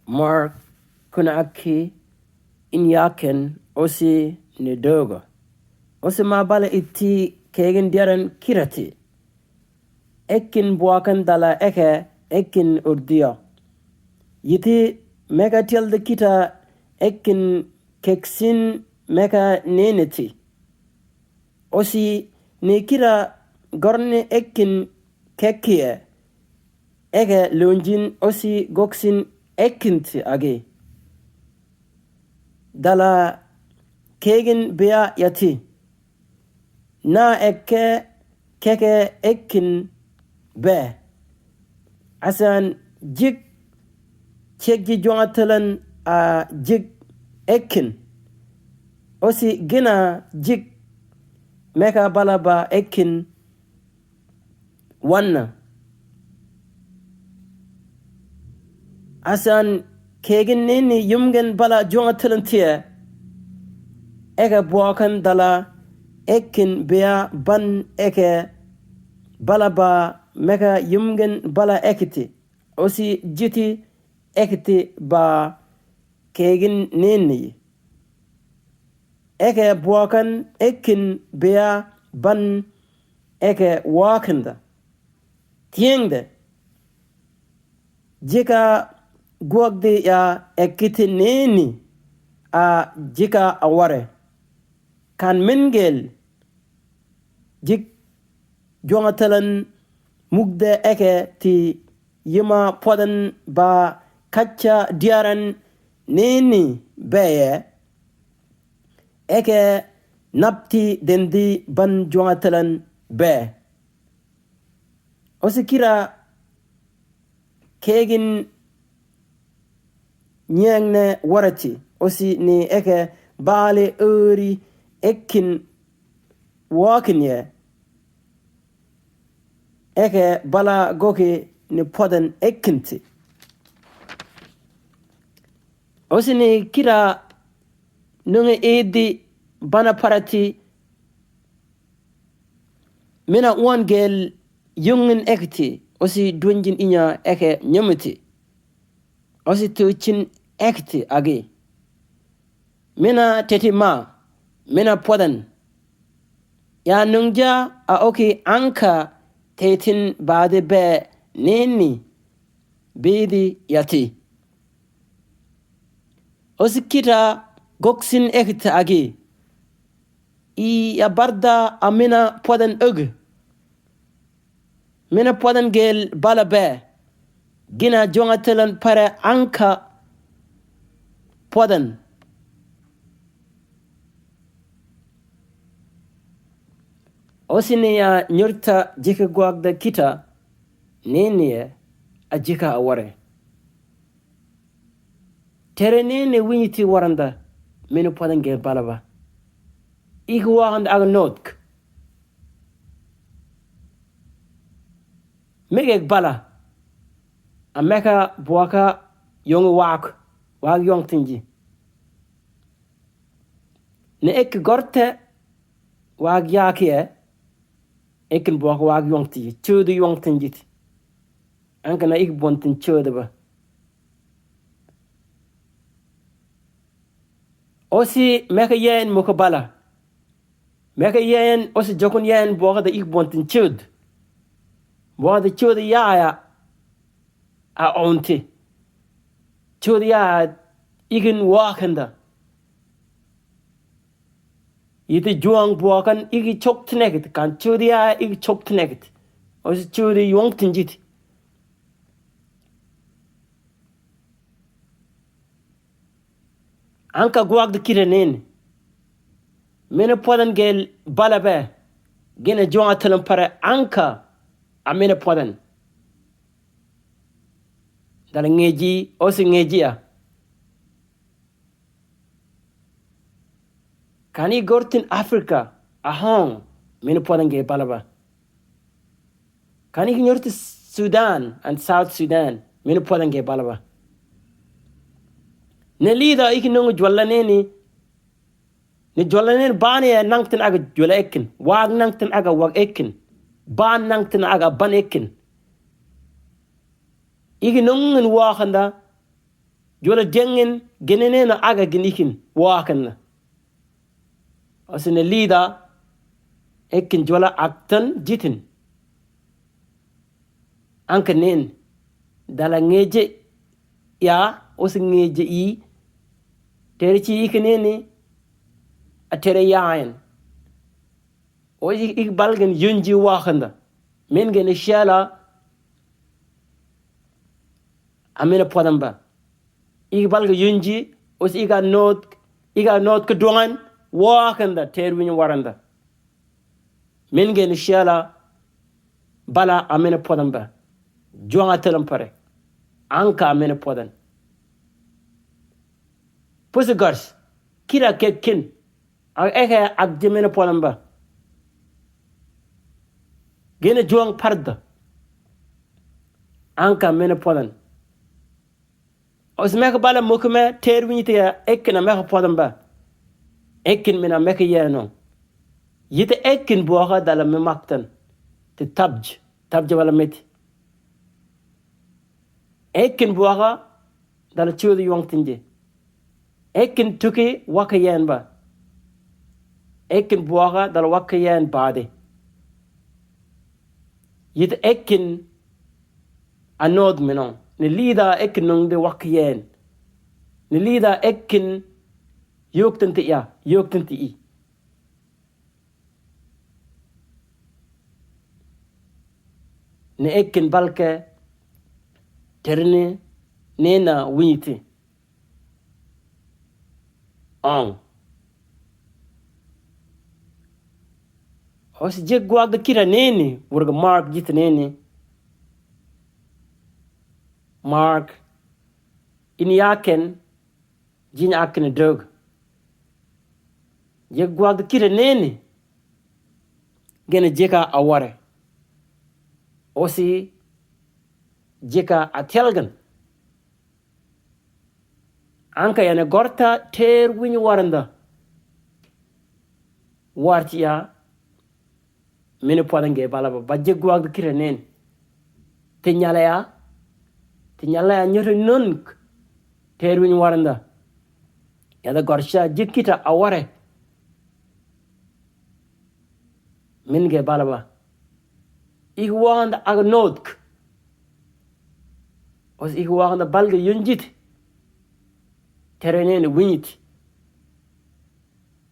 mar kuna aki in yaken osi ne dogo. Osi mabala iti kegen diaran kirati. Ekin buakan dala eke ekin urdiya. Yiti meka tilde kita ekin keksin meka neneti. Osi ne kira gorne ekin kekie. Ege lunjin osi goksin ekinti age. Dala kegen bea yati. Na eke keke ekin be. Asan jik chekji jongatelen a jik ekin. Osi gina jik meka balaba ekin wanna. Asan kegen nini yumgen bala jongatelen tiye. Ege buakan dala ekin bea ban eke balaba meka yumgen bala ekiti. Osi jiti ekiti ba kegen nini. Eke buakan ekin bea ban eke wakanda. Tiengde. Jika guagde ya ekiti nini a jika aware. Kan mingel jik jongatalan mugde eke ti yima podan ba kacha diaran nini beye eke napti dendi ban jongatalan be. Osikira kegin nyengne warati osi ni eke bale uri ekin wakin ye eke bala goke ni podan ekinti. Osi ni kira nunge edi bana parati mina wangel yungen ekti osi dunjin inya eke nyamiti. Osi tuchin ekti age. Mina teti ma mina podan ya nungja a oki anka tetin bade be nini bedi yati. Osi kita goksin ekti age. I ya barda a mina podan ug. Mina podan gel bala be. Gina jongatelan pare anka podan. Osini ya nyurta jika guagda kita nene a jika aware. Tere nene winyiti waranda minu podan gel balaba. Iku waranda aga notk. Megek bala. Ameka buaka yong wag yong tinji. Ne ek gorte wag yakie ekin buaka wag yong tinji. Chudu yong tinjiti. Anka na ik bontin chudu ba. Osi meka yen muka bala. Meka yen osi jokun yen buaka da ik bontin chud. Buaka da chudu yaaya a onti. Chudu yaaya ikin wakanda. Iti juang buakan iki chok tinekit. Kan chudu yaaya iki chok tinekit. Osi chudu yong tinjiti. Anka guagda kira nene. Mina podan gel bala be. Gina juang atalan pare anka a mina podan. Dala ngeji osi ngeji ya. Kani gortin Africa ahong mina podan gel bala ba. Kani kinyorti Sudan and South Sudan mina podan gel bala ba. Ne lida iki nungu jwala neni. Ne jwala neni bani ya nangtin aga jwala ekin. Wag nangtin aga wag ekin. Ban nangtin aga ban ekin. Iki nungun wakanda jola jengen genenena aga ginikin wakan asine lida ekin jola aktan jitin anka nen dala ngeje ya osi ngeje i tere ci ikinene a tere yayen o ik balgen yunji wakanda men gene shala amena podamba ik balga yunji osi iga not ka dongan wakanda terwin waranda men gene shala bala amena podamba jonga telam pare anka amena podan pusi gars kira kekin eke agjemena podamba gene jong parda anka amena podan os meka bala mukme terwin te ekina meka podamba ekin mina meka yeno yite ekin boga dala me maktan te tabj wala meti ekin boga dala chiwdi yongtinje ekin tuki waka yen ba ekin boga dala waka yen baade yite ekin anod minon ni lida ekin nung de waka yen ni lida ekin yoktinti i ni ekin balke terni nena winyiti on os jegwa ga kira neni wurga mark jit neni mark in yaken jin aken dog jegwa ga kira neni gene jeka aware osi jeka atelgan anka yana gorta ter wini waranda wartiya mini podange balaba bajje gwag kire nen te nyalaya nyoto nunk ter wini waranda yada gorsha jikita aware minge balaba ik wanda aga notk os ik wanda balga yunjit terenene winyit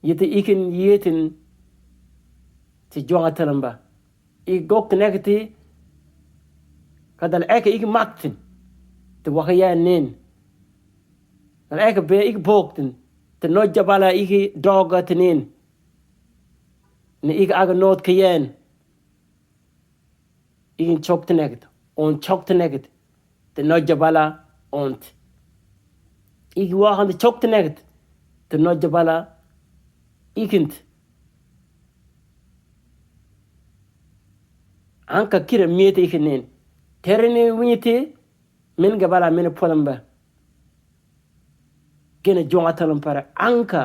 yete ikin yetin ti jonga talamba ik gok nekti kadal eke ik maktin te wakaya nen dal eke be ik boktin te nojja bala ik doga tenen ne ik aga not kayen ikin chokte neket on chokte neket te nojja bala ont ik waxande chokte neket te nojja bala ikint anka kira miete ikinen terene winyete min ga bala min polamba gene jonga talam para anka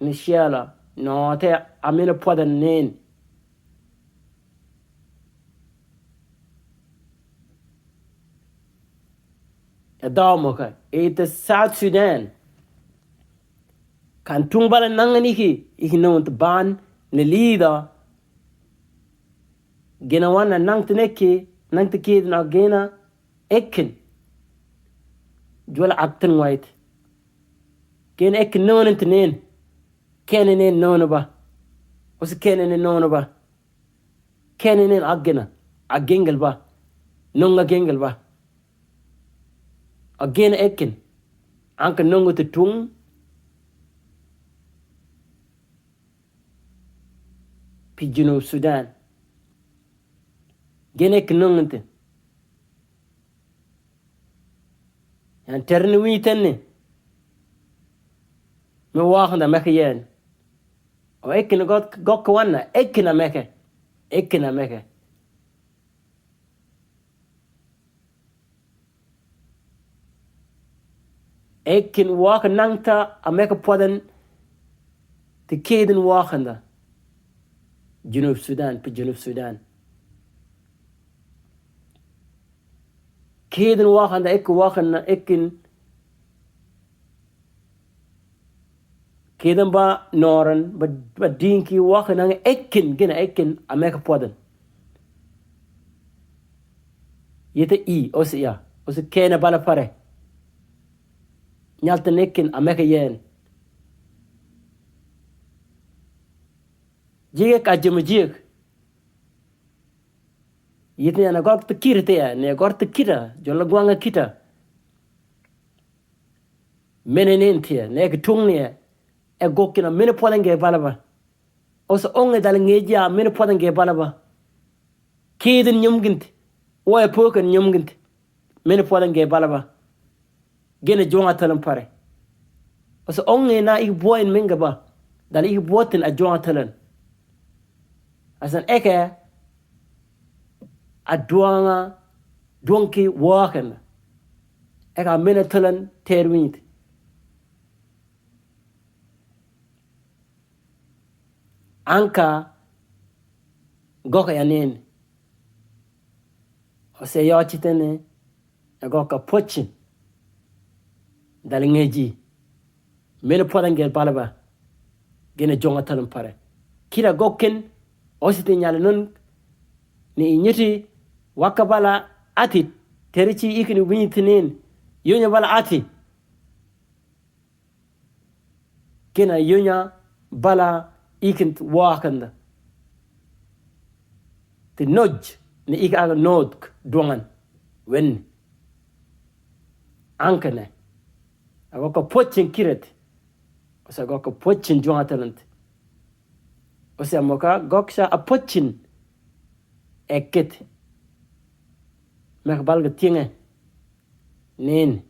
ni shiala no te amina podan nen damoka ita South Sudan kan tungbala nangani iki nont ban ne lida gena wana nangte ke na gena ekin jola akten white gena ekin nonen tenen kenenen nono ba os kenenen nono ba kenenen agena agengel ba nonga gengel ba again ekin anka nongo te tung pi Junub Sudan gen ekin nongente yan terni wi tenne me waxanda meke yen o ekin gokka wanna ekina meke ekin waka nangta ameka podan te keden wakanda Junub Sudan keden wakanda ek wakanda ekin keden ba noran ba dinki wakanda ekin gina ekin ameka podan yete I osi ya osi kena bala pare nyalta nekin ameka yen jige ka jëm jig yete na gok te kirte ya ne gor te kita jolla gwanga kita menenen tie ne ke tung ne e gokina mene podan ge balaba oso onge dal ngeja mene podan ge balaba keden nyumgint oya poken nyumgint mene podan ge balaba gene jonga talan pare oso onge na ik boyen menga ba dal ik boten a jonga talan asan eke a duanga donki waken eka mene talan terwint anka goka yanen ose yachitene goka pochin dal ngeji mene podan gel balaba gene jonga talan pare kira gokken osite nyale non ni nyeti wakabala ati terichi ikini winyitinin yonya bala ati kena yonya bala ikint wakanda ti noj ni ik aga nodk dongan wen ankane agoka pochin kiret osa goka pochin jonga talent osa moka goksha a pochin eket mek balga tinge nin